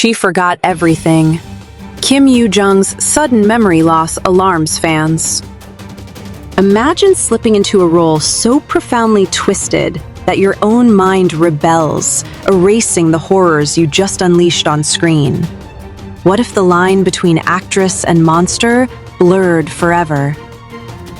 She forgot everything. Kim Yoo-jung's sudden memory loss alarms fans. Imagine slipping into a role so profoundly twisted that your own mind rebels, erasing the horrors you just unleashed on screen. What if the line between actress and monster blurred forever?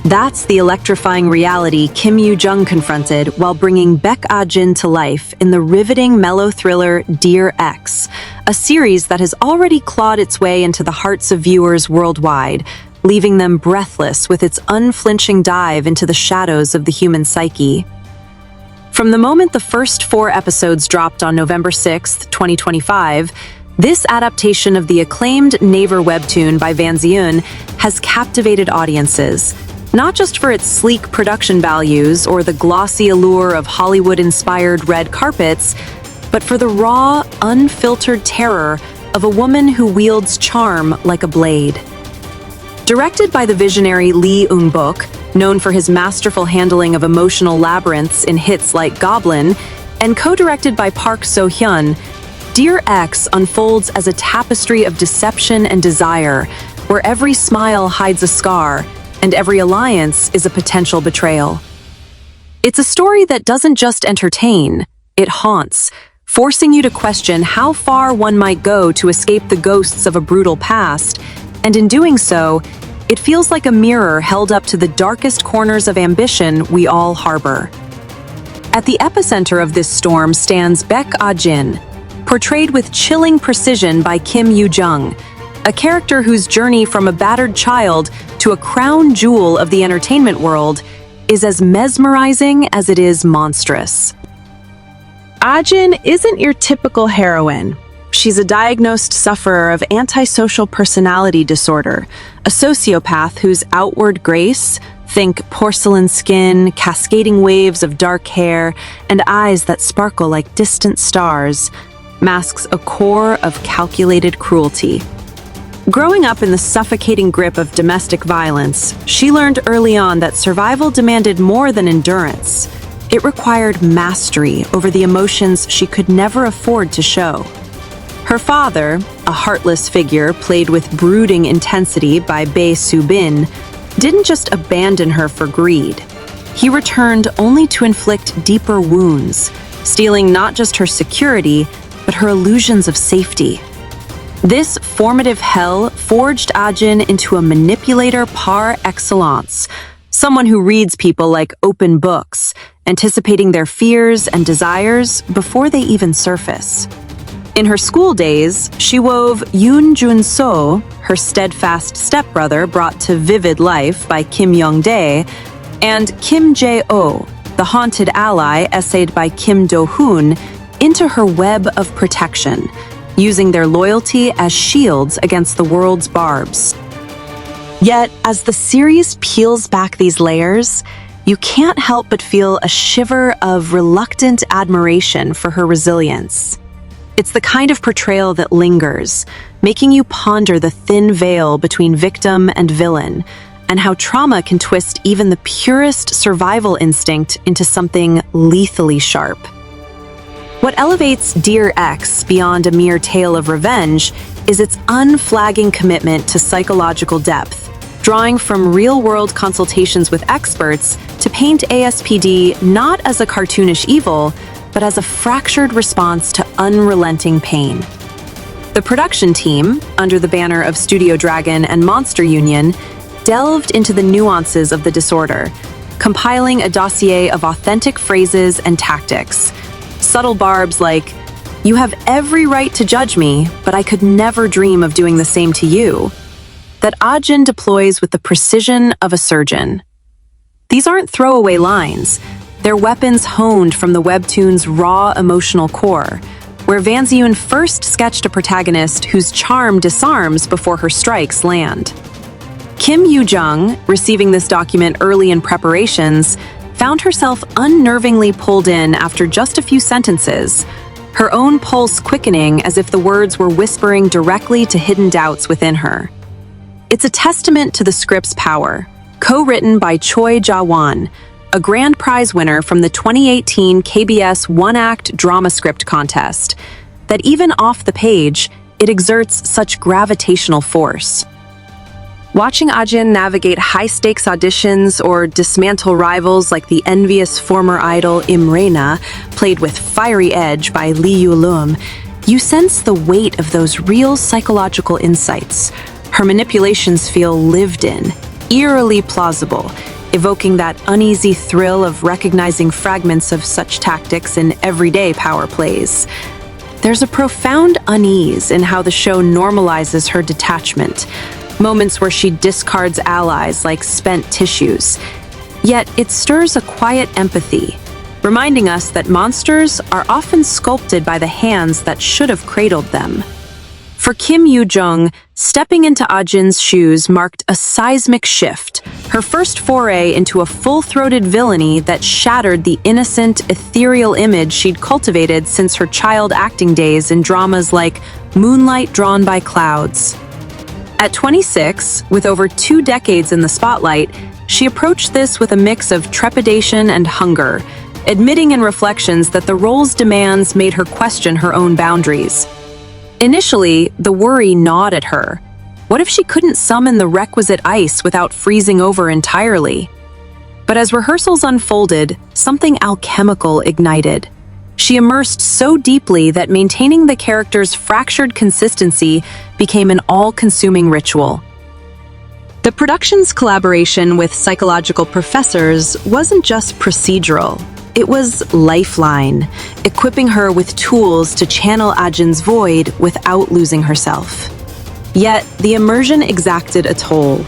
That's the electrifying reality Kim Yoo-jung confronted while bringing Baek Ah-jin to life in the riveting melo-thriller Dear Ex, a series that has already clawed its way into the hearts of viewers worldwide, leaving them breathless with its unflinching dive into the shadows of the human psyche. From the moment the first 4 episodes dropped on November 6, 2025, this adaptation of the acclaimed Naver webtoon by Vanziun has captivated audiences, not just for its sleek production values or the glossy allure of Hollywood-inspired red carpets, but for the raw, unfiltered terror of a woman who wields charm like a blade. Directed by the visionary Lee Eung-bok, known for his masterful handling of emotional labyrinths in hits like Goblin, and co-directed by Park So-hyun, Dear Ex unfolds as a tapestry of deception and desire, where every smile hides a scar, and every alliance is a potential betrayal. It's a story that doesn't just entertain, it haunts, forcing you to question how far one might go to escape the ghosts of a brutal past, and in doing so, it feels like a mirror held up to the darkest corners of ambition we all harbor. At the epicenter of this storm stands Baek Ah-jin, portrayed with chilling precision by Kim Yoo-jung, a character whose journey from a battered child to a crown jewel of the entertainment world is as mesmerizing as it is monstrous. Ah-jin isn't your typical heroine. She's a diagnosed sufferer of antisocial personality disorder, a sociopath whose outward grace, think porcelain skin, cascading waves of dark hair, and eyes that sparkle like distant stars, masks a core of calculated cruelty. Growing up in the suffocating grip of domestic violence, she learned early on that survival demanded more than endurance. It required mastery over the emotions she could never afford to show. Her father, a heartless figure played with brooding intensity by Bae Soo-bin, didn't just abandon her for greed. He returned only to inflict deeper wounds, stealing not just her security, but her illusions of safety. This formative hell forged Ah-jin into a manipulator par excellence, someone who reads people like open books, anticipating their fears and desires before they even surface. In her school days, she wove Yoon Jun-so, her steadfast stepbrother brought to vivid life by Kim Young-dae, and Kim Jae-oh, the haunted ally essayed by Kim Do-hoon, into her web of protection, using their loyalty as shields against the world's barbs. Yet, as the series peels back these layers, you can't help but feel a shiver of reluctant admiration for her resilience. It's the kind of portrayal that lingers, making you ponder the thin veil between victim and villain, and how trauma can twist even the purest survival instinct into something lethally sharp. What elevates Dear Ex beyond a mere tale of revenge is its unflagging commitment to psychological depth, drawing from real-world consultations with experts to paint ASPD not as a cartoonish evil, but as a fractured response to unrelenting pain. The production team, under the banner of Studio Dragon and Monster Union, delved into the nuances of the disorder, compiling a dossier of authentic phrases and tactics. Subtle barbs like, "You have every right to judge me, but I could never dream of doing the same to you," that Ah-jin deploys with the precision of a surgeon. These aren't throwaway lines. They're weapons honed from the webtoon's raw emotional core, where Vanziun first sketched a protagonist whose charm disarms before her strikes land. Kim Yoo-jung, receiving this document early in preparations, found herself unnervingly pulled in after just a few sentences, her own pulse quickening as if the words were whispering directly to hidden doubts within her. It's a testament to the script's power, co-written by Choi Ja-won, a grand prize winner from the 2018 KBS one-act drama script contest, that even off the page, it exerts such gravitational force. Watching Ah-jin navigate high-stakes auditions or dismantle rivals like the envious former idol Imrena, played with fiery edge by Lee Eung-bok, you sense the weight of those real psychological insights. Her manipulations feel lived in, eerily plausible, evoking that uneasy thrill of recognizing fragments of such tactics in everyday power plays. There's a profound unease in how the show normalizes her detachment, moments where she discards allies like spent tissues. Yet it stirs a quiet empathy, reminding us that monsters are often sculpted by the hands that should have cradled them. For Kim Yoo-jung, stepping into Ah-jin's shoes marked a seismic shift, her first foray into a full-throated villainy that shattered the innocent, ethereal image she'd cultivated since her child acting days in dramas like Moonlight Drawn by Clouds. At 26, with over 2 decades in the spotlight, she approached this with a mix of trepidation and hunger, admitting in reflections that the role's demands made her question her own boundaries. Initially, the worry gnawed at her. What if she couldn't summon the requisite ice without freezing over entirely? But as rehearsals unfolded, something alchemical ignited. She immersed so deeply that maintaining the character's fractured consistency became an all-consuming ritual. The production's collaboration with psychological professors wasn't just procedural. It was lifeline, equipping her with tools to channel Ah-jin's void without losing herself. Yet, the immersion exacted a toll.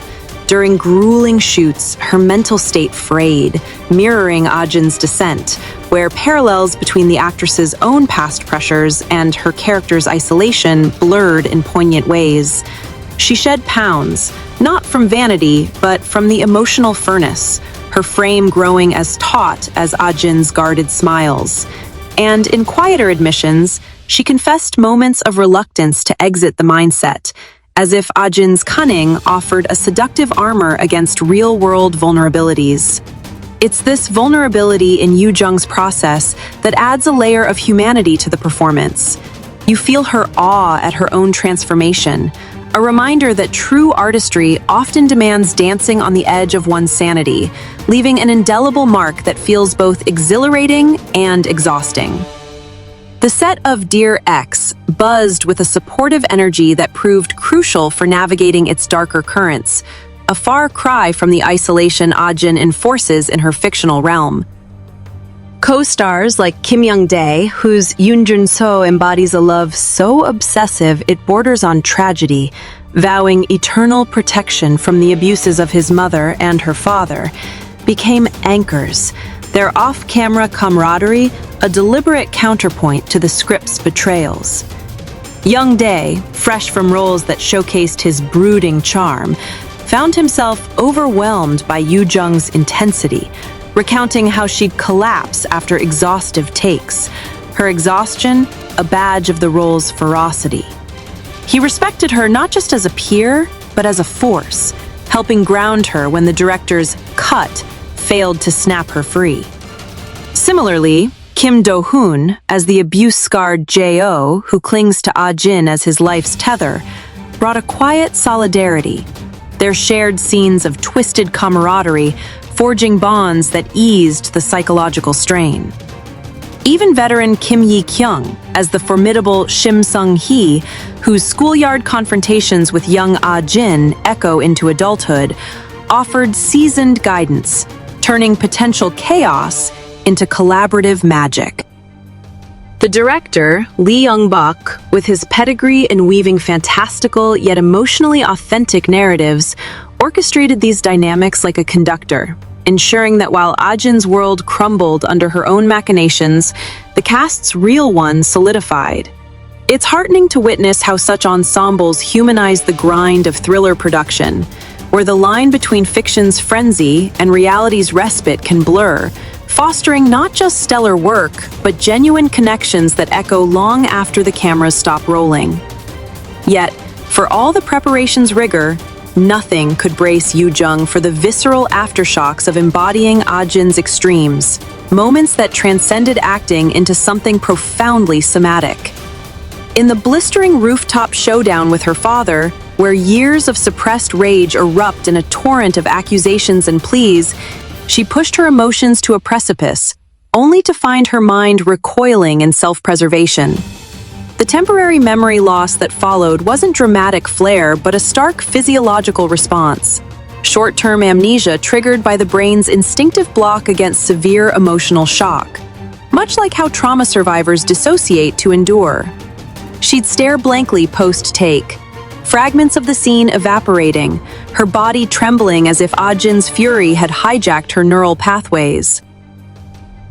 During grueling shoots, her mental state frayed, mirroring Ah-jin's descent, where parallels between the actress's own past pressures and her character's isolation blurred in poignant ways. She shed pounds, not from vanity, but from the emotional furnace, her frame growing as taut as Ah-jin's guarded smiles. And in quieter admissions, she confessed moments of reluctance to exit the mindset, as if Ah-jin's cunning offered a seductive armor against real-world vulnerabilities. It's this vulnerability in Yoo-jung's process that adds a layer of humanity to the performance. You feel her awe at her own transformation, a reminder that true artistry often demands dancing on the edge of one's sanity, leaving an indelible mark that feels both exhilarating and exhausting. The set of Dear X buzzed with a supportive energy that proved crucial for navigating its darker currents, a far cry from the isolation Ah-jin enforces in her fictional realm. Co-stars like Kim Young-dae, whose Yoon Jun-so embodies a love so obsessive it borders on tragedy, vowing eternal protection from the abuses of his mother and her father, became anchors, their off-camera camaraderie a deliberate counterpoint to the script's betrayals. Young-dae, fresh from roles that showcased his brooding charm, found himself overwhelmed by Yoo-jung's intensity, recounting how she'd collapse after exhaustive takes, her exhaustion a badge of the role's ferocity. He respected her not just as a peer, but as a force, helping ground her when the director's cut failed to snap her free. Similarly, Kim Do-hoon, as the abuse-scarred J.O. who clings to Ah-jin as his life's tether, brought a quiet solidarity, their shared scenes of twisted camaraderie forging bonds that eased the psychological strain. Even veteran Kim Yi-kyung, as the formidable Shim Sung-hee, whose schoolyard confrontations with young Ah-jin echo into adulthood, offered seasoned guidance, turning potential chaos into collaborative magic. The director, Lee Eung-bok, with his pedigree in weaving fantastical yet emotionally authentic narratives, orchestrated these dynamics like a conductor, ensuring that while Ah-jin's world crumbled under her own machinations, the cast's real one solidified. It's heartening to witness how such ensembles humanize the grind of thriller production, where the line between fiction's frenzy and reality's respite can blur, fostering not just stellar work, but genuine connections that echo long after the cameras stop rolling. Yet, for all the preparation's rigor, nothing could brace Yoo-jung for the visceral aftershocks of embodying Ah-jin's extremes, moments that transcended acting into something profoundly somatic. In the blistering rooftop showdown with her father, where years of suppressed rage erupt in a torrent of accusations and pleas, she pushed her emotions to a precipice, only to find her mind recoiling in self-preservation. The temporary memory loss that followed wasn't dramatic flair, but a stark physiological response. Short-term amnesia triggered by the brain's instinctive block against severe emotional shock, much like how trauma survivors dissociate to endure. She'd stare blankly post-take, fragments of the scene evaporating, her body trembling as if Ah-jin's fury had hijacked her neural pathways.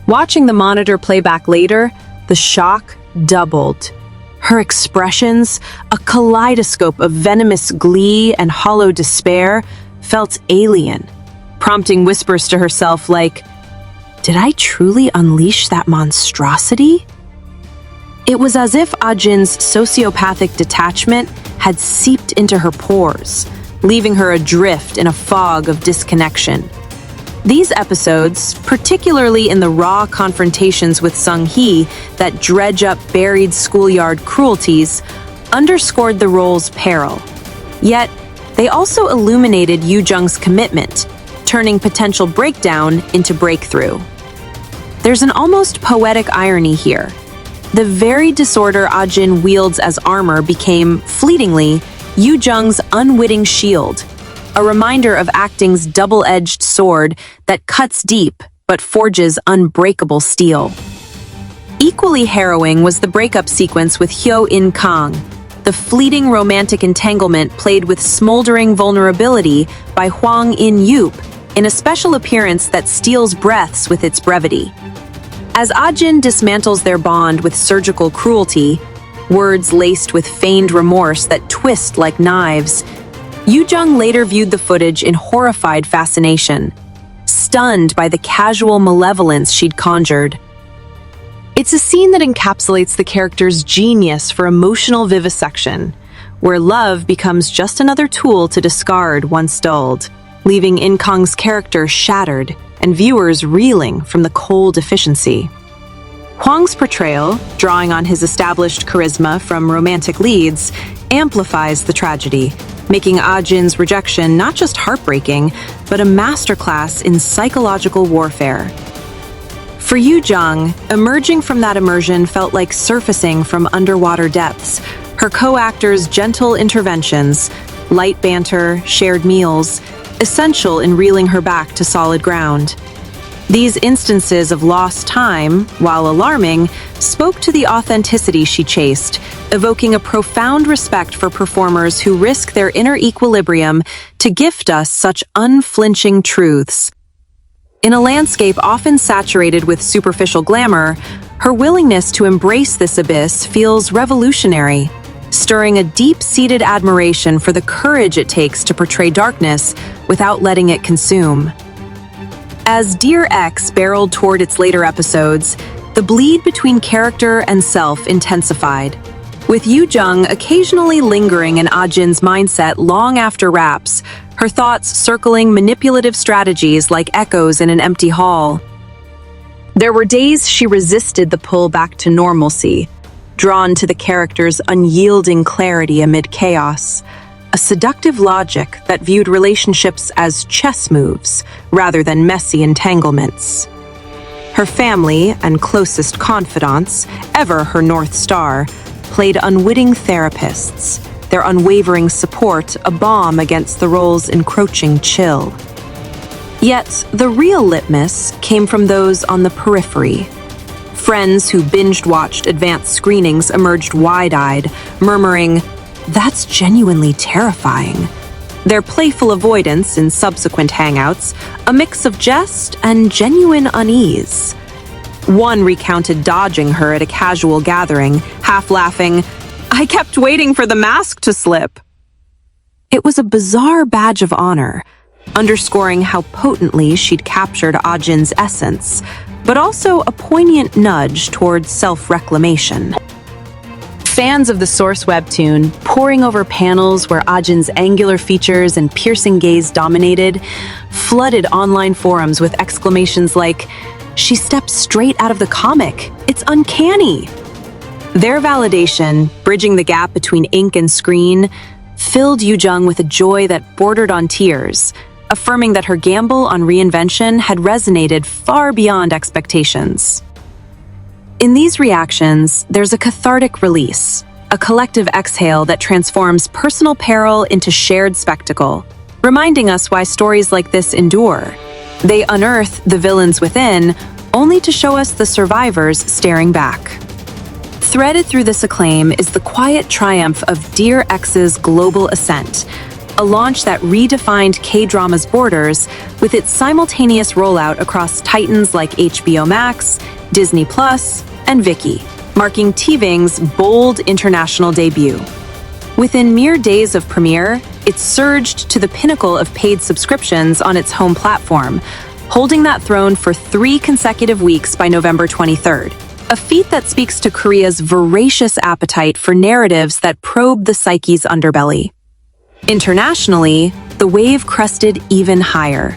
Watching the monitor playback later, the shock doubled. Her expressions, a kaleidoscope of venomous glee and hollow despair, felt alien, prompting whispers to herself like, "Did I truly unleash that monstrosity?" It was as if Ah-jin's sociopathic detachment had seeped into her pores, leaving her adrift in a fog of disconnection. These episodes, particularly in the raw confrontations with Sung-hee that dredge up buried schoolyard cruelties, underscored the role's peril. Yet, they also illuminated Yoo-jung's commitment, turning potential breakdown into breakthrough. There's an almost poetic irony here. The very disorder Ah-jin wields as armor became, fleetingly, Yoo-jung's unwitting shield, a reminder of acting's double-edged sword that cuts deep but forges unbreakable steel. Equally harrowing was the breakup sequence with Hyo In-kang, the fleeting romantic entanglement played with smoldering vulnerability by Hwang In-yup in a special appearance that steals breaths with its brevity. As Ah-jin dismantles their bond with surgical cruelty, words laced with feigned remorse that twist like knives, Yoo-jung later viewed the footage in horrified fascination, stunned by the casual malevolence she'd conjured. It's a scene that encapsulates the character's genius for emotional vivisection, where love becomes just another tool to discard once dulled, leaving In-kang's character shattered and viewers reeling from the cold efficiency. Hwang's portrayal, drawing on his established charisma from romantic leads, amplifies the tragedy, making Ah-jin's rejection not just heartbreaking, but a masterclass in psychological warfare. For Yoo-jung, emerging from that immersion felt like surfacing from underwater depths, her co-actors' gentle interventions, light banter, shared meals, essential in reeling her back to solid ground. These instances of lost time, while alarming, spoke to the authenticity she chased, evoking a profound respect for performers who risk their inner equilibrium to gift us such unflinching truths. In a landscape often saturated with superficial glamour, her willingness to embrace this abyss feels revolutionary, stirring a deep-seated admiration for the courage it takes to portray darkness without letting it consume. As Dear X barreled toward its later episodes, the bleed between character and self intensified, with Yoo-jung occasionally lingering in Ah-jin's mindset long after wraps, her thoughts circling manipulative strategies like echoes in an empty hall. There were days she resisted the pull back to normalcy, drawn to the character's unyielding clarity amid chaos, a seductive logic that viewed relationships as chess moves rather than messy entanglements. Her family and closest confidants, ever her North Star, played unwitting therapists, their unwavering support a balm against the role's encroaching chill. Yet, the real litmus came from those on the periphery. Friends who binged-watched advanced screenings emerged wide-eyed, murmuring, "That's genuinely terrifying." Their playful avoidance in subsequent hangouts, a mix of jest and genuine unease. One recounted dodging her at a casual gathering, half laughing, "I kept waiting for the mask to slip." It was a bizarre badge of honor, underscoring how potently she'd captured Ah-jin's essence, but also a poignant nudge towards self-reclamation. Fans of the source webtoon, poring over panels where Ah-jin's angular features and piercing gaze dominated, flooded online forums with exclamations like, "She steps straight out of the comic! It's uncanny!" Their validation, bridging the gap between ink and screen, filled Yoo-jung with a joy that bordered on tears, affirming that her gamble on reinvention had resonated far beyond expectations. In these reactions, there's a cathartic release, a collective exhale that transforms personal peril into shared spectacle, reminding us why stories like this endure. They unearth the villains within, only to show us the survivors staring back. Threaded through this acclaim is the quiet triumph of Dear X's global ascent, a launch that redefined K-drama's borders with its simultaneous rollout across titans like HBO Max, Disney+, and Viki, marking TVing's bold international debut. Within mere days of premiere, it surged to the pinnacle of paid subscriptions on its home platform, holding that throne for 3 consecutive weeks by November 23rd, a feat that speaks to Korea's voracious appetite for narratives that probe the psyche's underbelly. Internationally, the wave crested even higher,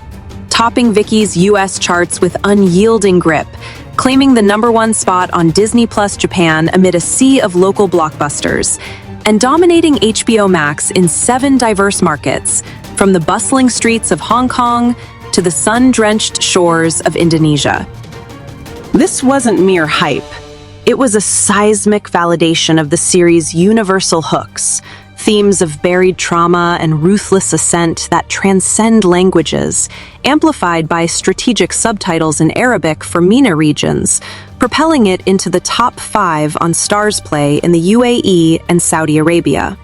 topping Viki's US charts with unyielding grip, claiming the #1 spot on Disney+ Japan amid a sea of local blockbusters, and dominating HBO Max in 7 diverse markets, from the bustling streets of Hong Kong to the sun-drenched shores of Indonesia. This wasn't mere hype. It was a seismic validation of the series' universal hooks, themes of buried trauma and ruthless ascent that transcend languages, amplified by strategic subtitles in Arabic for MENA regions, propelling it into the top 5 on Stars Play in the UAE and Saudi Arabia.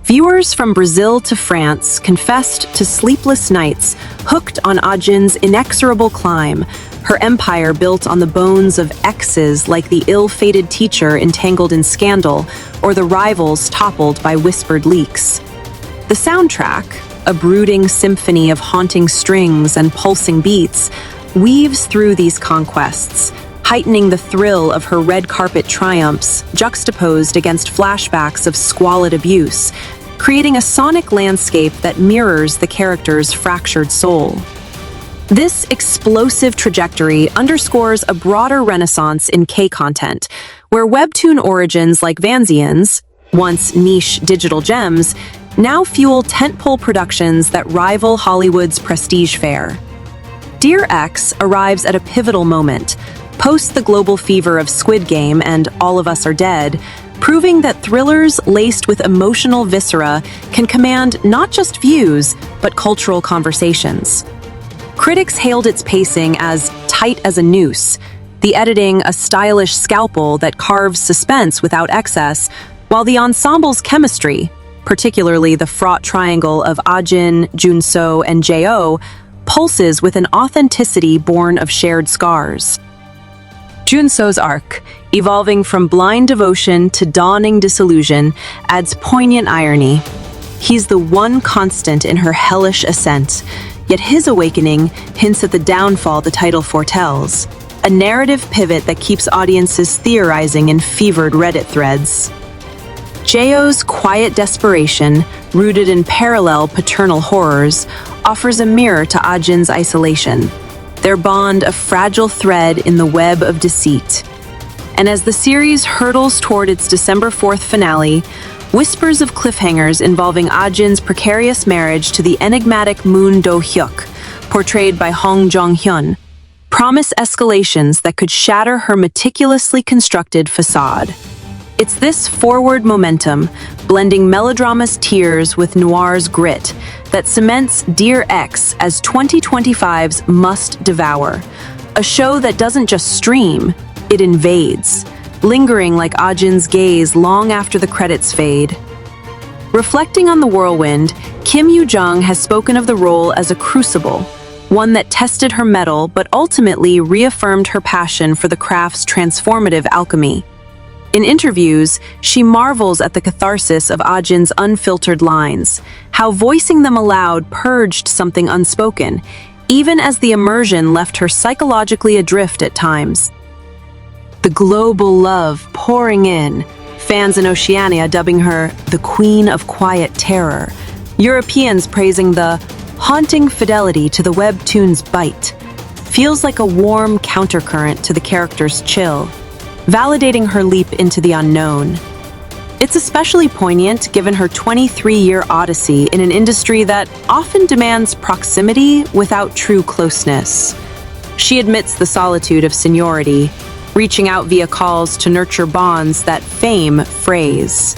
Viewers from Brazil to France confessed to sleepless nights, hooked on Ah-jin's inexorable climb, her empire built on the bones of exes like the ill-fated teacher entangled in scandal or the rivals toppled by whispered leaks. The soundtrack, a brooding symphony of haunting strings and pulsing beats, weaves through these conquests, heightening the thrill of her red carpet triumphs juxtaposed against flashbacks of squalid abuse, creating a sonic landscape that mirrors the character's fractured soul. This explosive trajectory underscores a broader renaissance in K-content, where webtoon origins like Vanziun's, once niche digital gems, now fuel tentpole productions that rival Hollywood's prestige fare. Dear X arrives at a pivotal moment, post the global fever of Squid Game and All of Us Are Dead, proving that thrillers laced with emotional viscera can command not just views, but cultural conversations. Critics hailed its pacing as tight as a noose, the editing a stylish scalpel that carves suspense without excess, while the ensemble's chemistry, particularly the fraught triangle of Ah-jin, Jun-so, and Jo, pulses with an authenticity born of shared scars. Jun-so's arc, evolving from blind devotion to dawning disillusion, adds poignant irony. He's the one constant in her hellish ascent, yet his awakening hints at the downfall the title foretells, a narrative pivot that keeps audiences theorizing in fevered Reddit threads. Jo's quiet desperation, rooted in parallel paternal horrors, offers a mirror to Ah-jin's isolation, their bond a fragile thread in the web of deceit. And as the series hurtles toward its December 4th finale, whispers of cliffhangers involving Ah-jin's precarious marriage to the enigmatic Moon Do-hyuk, portrayed by Hong Jong-hyun, promise escalations that could shatter her meticulously constructed facade. It's this forward momentum, blending melodrama's tears with noir's grit, that cements Dear X as 2025's must-devour, a show that doesn't just stream, it invades, lingering like Ah-jin's gaze long after the credits fade. Reflecting on the whirlwind, Kim Yoo-jung has spoken of the role as a crucible, one that tested her mettle but ultimately reaffirmed her passion for the craft's transformative alchemy. In interviews, she marvels at the catharsis of Ah-jin's unfiltered lines, how voicing them aloud purged something unspoken, even as the immersion left her psychologically adrift at times. The global love pouring in, fans in Oceania dubbing her the Queen of Quiet Terror, Europeans praising the haunting fidelity to the webtoon's bite, feels like a warm countercurrent to the character's chill. validating her leap into the unknown. It's especially poignant given her 23-year odyssey in an industry that often demands proximity without true closeness. She admits the solitude of seniority, reaching out via calls to nurture bonds that fame frays.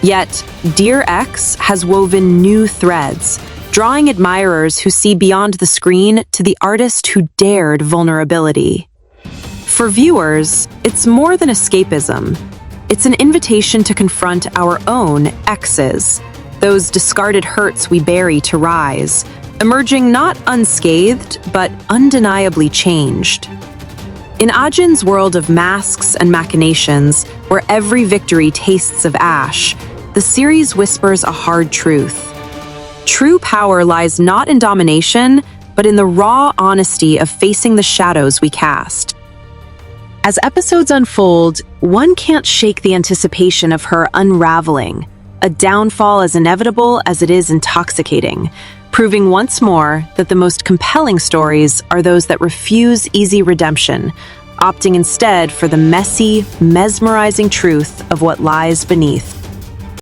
Yet, Dear X has woven new threads, drawing admirers who see beyond the screen to the artist who dared vulnerability. For viewers, it's more than escapism. It's an invitation to confront our own X's, those discarded hurts we bury to rise, emerging not unscathed, but undeniably changed. In Ah-jin's world of masks and machinations, where every victory tastes of ash, the series whispers a hard truth. True power lies not in domination, but in the raw honesty of facing the shadows we cast. As episodes unfold, one can't shake the anticipation of her unraveling, a downfall as inevitable as it is intoxicating, proving once more that the most compelling stories are those that refuse easy redemption, opting instead for the messy, mesmerizing truth of what lies beneath.